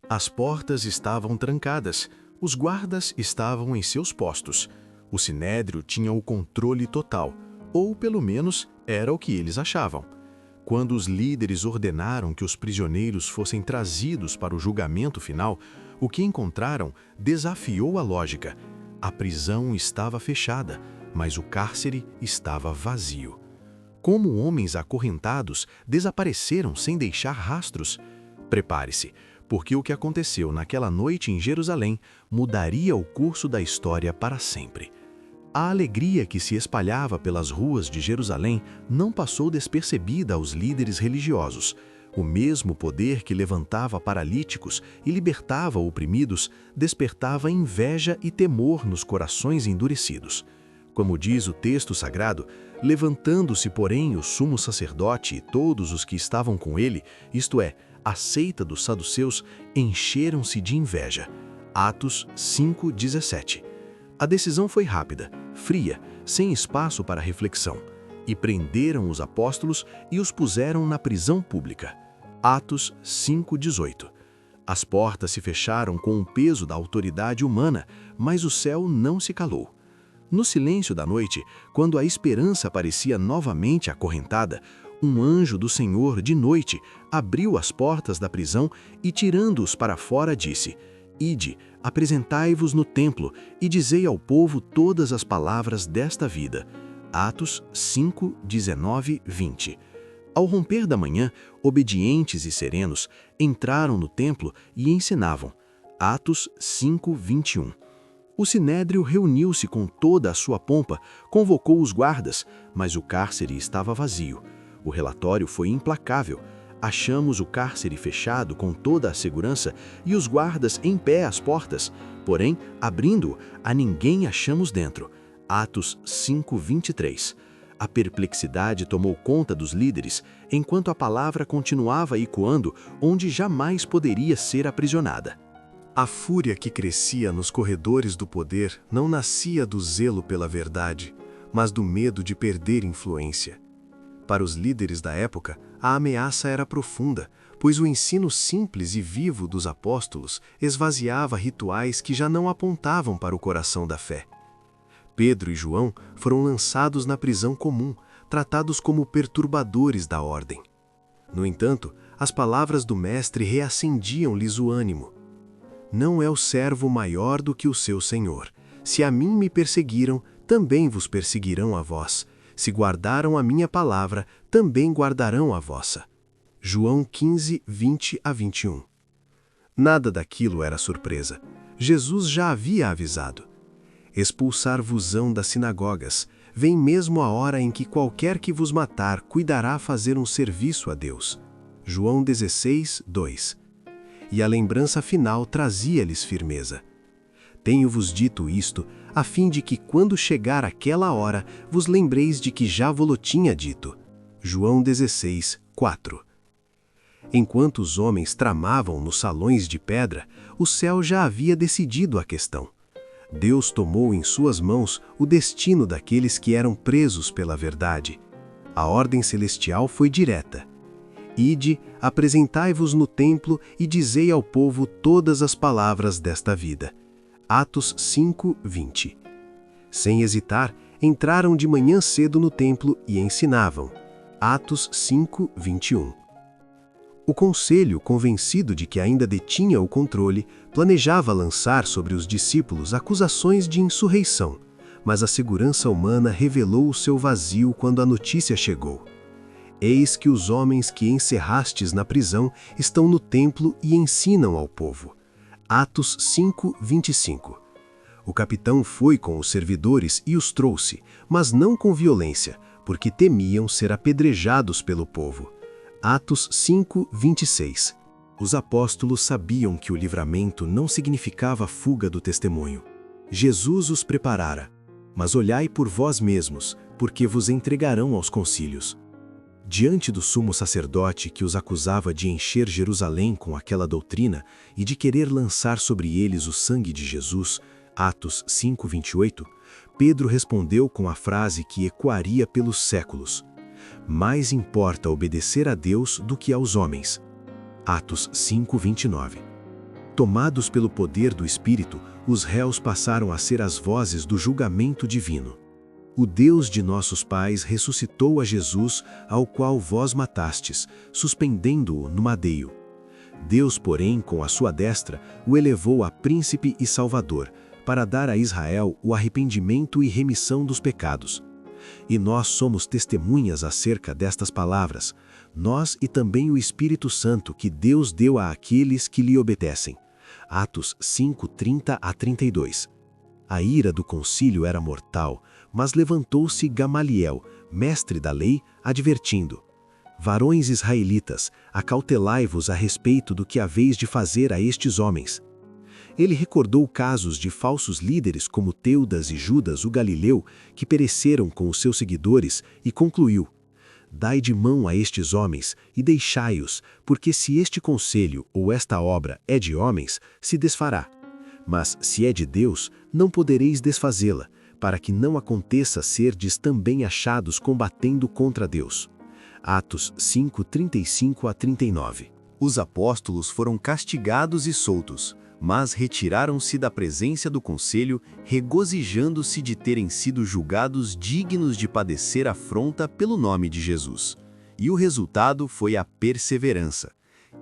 As portas estavam trancadas, os guardas estavam em seus postos. O sinédrio tinha o controle total, ou pelo menos era o que eles achavam. Quando os líderes ordenaram que os prisioneiros fossem trazidos para o julgamento final, o que encontraram desafiou a lógica. A prisão estava fechada, mas o cárcere estava vazio. Como homens acorrentados desapareceram sem deixar rastros? Prepare-se, porque o que aconteceu naquela noite em Jerusalém mudaria o curso da história para sempre. A alegria que se espalhava pelas ruas de Jerusalém não passou despercebida aos líderes religiosos. O mesmo poder que levantava paralíticos e libertava oprimidos despertava inveja e temor nos corações endurecidos. Como diz o texto sagrado, levantando-se, porém, o sumo sacerdote e todos os que estavam com ele, isto é, a seita dos saduceus, encheram-se de inveja. Atos 5:17. A decisão foi rápida, fria, sem espaço para reflexão, e prenderam os apóstolos e os puseram na prisão pública. Atos 5:18. As portas se fecharam com o peso da autoridade humana, mas o céu não se calou. No silêncio da noite, quando a esperança parecia novamente acorrentada, um anjo do Senhor, de noite, abriu as portas da prisão e, tirando-os para fora, disse: Ide, apresentai-vos no templo e dizei ao povo todas as palavras desta vida. Atos 5:19-20. Ao romper da manhã, obedientes e serenos, entraram no templo e ensinavam. Atos 5:21. O sinédrio reuniu-se com toda a sua pompa, convocou os guardas, mas o cárcere estava vazio. O relatório foi implacável. Achamos o cárcere fechado com toda a segurança e os guardas em pé às portas. Porém, abrindo-o, a ninguém achamos dentro. Atos 5:23. A perplexidade tomou conta dos líderes, enquanto a palavra continuava ecoando onde jamais poderia ser aprisionada. A fúria que crescia nos corredores do poder não nascia do zelo pela verdade, mas do medo de perder influência. Para os líderes da época, a ameaça era profunda, pois o ensino simples e vivo dos apóstolos esvaziava rituais que já não apontavam para o coração da fé. Pedro e João foram lançados na prisão comum, tratados como perturbadores da ordem. No entanto, as palavras do Mestre reacendiam-lhes o ânimo. Não é o servo maior do que o seu senhor. Se a mim me perseguiram, também vos perseguirão a vós. Se guardaram a minha palavra, também guardarão a vossa. João 15:20-21. Nada daquilo era surpresa. Jesus já havia avisado. Expulsar-vos-ão das sinagogas. Vem mesmo a hora em que qualquer que vos matar cuidará fazer um serviço a Deus. João 16:2. E a lembrança final trazia-lhes firmeza. Tenho-vos dito isto, a fim de que, quando chegar aquela hora, vos lembreis de que já vo-lo tinha dito. João 16:4. Enquanto os homens tramavam nos salões de pedra, o céu já havia decidido a questão. Deus tomou em suas mãos o destino daqueles que eram presos pela verdade. A ordem celestial foi direta. Ide, apresentai-vos no templo e dizei ao povo todas as palavras desta vida. Atos 5:20. Sem hesitar, entraram de manhã cedo no templo e ensinavam. Atos 5:21. O conselho, convencido de que ainda detinha o controle, planejava lançar sobre os discípulos acusações de insurreição, mas a segurança humana revelou o seu vazio quando a notícia chegou. Eis que os homens que encerrastes na prisão estão no templo e ensinam ao povo. Atos 5:25. O capitão foi com os servidores e os trouxe, mas não com violência, porque temiam ser apedrejados pelo povo. Atos 5:26. Os apóstolos sabiam que o livramento não significava fuga do testemunho. Jesus os preparara. Mas olhai por vós mesmos, porque vos entregarão aos concílios. Diante do sumo sacerdote que os acusava de encher Jerusalém com aquela doutrina e de querer lançar sobre eles o sangue de Jesus, Atos 5:28, Pedro respondeu com a frase que ecoaria pelos séculos: mais importa obedecer a Deus do que aos homens. Atos 5:29. Tomados pelo poder do Espírito, os réus passaram a ser as vozes do julgamento divino. O Deus de nossos pais ressuscitou a Jesus, ao qual vós matastes, suspendendo-o no madeiro. Deus, porém, com a sua destra, o elevou a príncipe e salvador, para dar a Israel o arrependimento e remissão dos pecados. E nós somos testemunhas acerca destas palavras, nós e também o Espírito Santo que Deus deu a aqueles que lhe obedecem. Atos 5, 30 a 32. A ira do concílio era mortal, mas levantou-se Gamaliel, mestre da lei, advertindo: varões israelitas, acautelai-vos a respeito do que haveis de fazer a estes homens. Ele recordou casos de falsos líderes como Teudas e Judas o Galileu, que pereceram com os seus seguidores, e concluiu: dai de mão a estes homens e deixai-os, porque se este conselho ou esta obra é de homens, se desfará. Mas se é de Deus, não podereis desfazê-la, para que não aconteça serdes também achados combatendo contra Deus. Atos 5, 35 a 39. Os apóstolos foram castigados e soltos, mas retiraram-se da presença do conselho, regozijando-se de terem sido julgados dignos de padecer afronta pelo nome de Jesus. E o resultado foi a perseverança.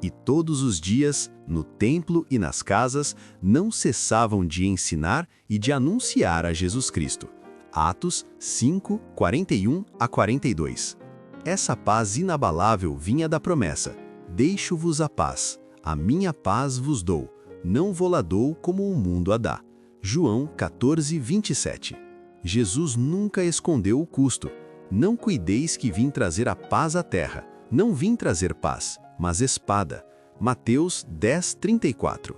E todos os dias, no templo e nas casas, não cessavam de ensinar e de anunciar a Jesus Cristo. Atos 5, 41 a 42. Essa paz inabalável vinha da promessa: deixo-vos a paz, a minha paz vos dou. Não vou-la dou como o mundo a dá. João 14, 27. Jesus nunca escondeu o custo. Não cuideis que vim trazer a paz à terra. Não vim trazer paz, mas espada. Mateus 10, 34.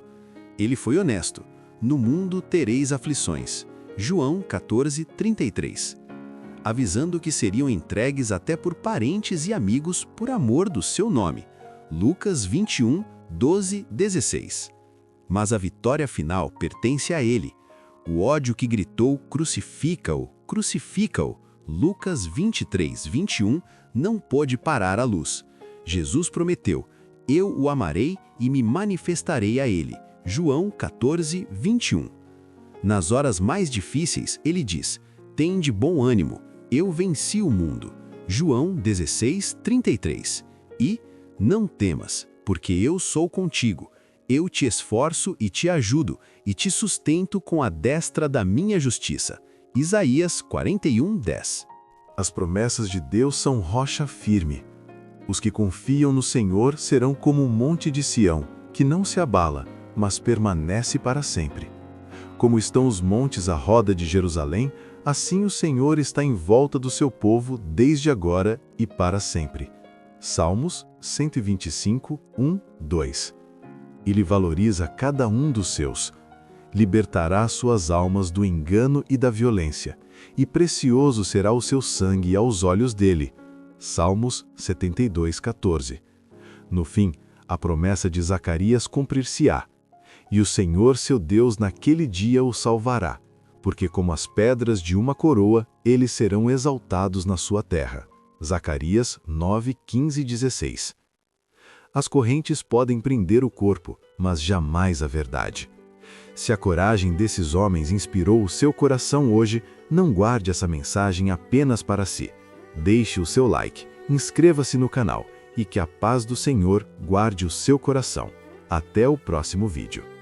Ele foi honesto. No mundo tereis aflições. João 14, 33. Avisando que seriam entregues até por parentes e amigos por amor do seu nome. Lucas 21, 12, 16. Mas a vitória final pertence a ele. O ódio que gritou crucifica-o, crucifica-o, Lucas 23, 21, não pôde parar a luz. Jesus prometeu: eu o amarei e me manifestarei a ele. João 14, 21. Nas horas mais difíceis, ele diz: tende bom ânimo, eu venci o mundo. João 16, 33. E não temas, porque eu sou contigo. Eu te esforço e te ajudo, e te sustento com a destra da minha justiça. Isaías 41, 10. As promessas de Deus são rocha firme. Os que confiam no Senhor serão como o monte de Sião, que não se abala, mas permanece para sempre. Como estão os montes à roda de Jerusalém, assim o Senhor está em volta do seu povo desde agora e para sempre. Salmos 125, 1, 2. Ele valoriza cada um dos seus. Libertará suas almas do engano e da violência, e precioso será o seu sangue aos olhos dele. Salmos 72, 14. No fim, a promessa de Zacarias cumprir-se-á. E o Senhor seu Deus naquele dia o salvará, porque como as pedras de uma coroa, eles serão exaltados na sua terra. Zacarias 9, 15 e 16. As correntes podem prender o corpo, mas jamais a verdade. Se a coragem desses homens inspirou o seu coração hoje, não guarde essa mensagem apenas para si. Deixe o seu like, inscreva-se no canal e que a paz do Senhor guarde o seu coração. Até o próximo vídeo.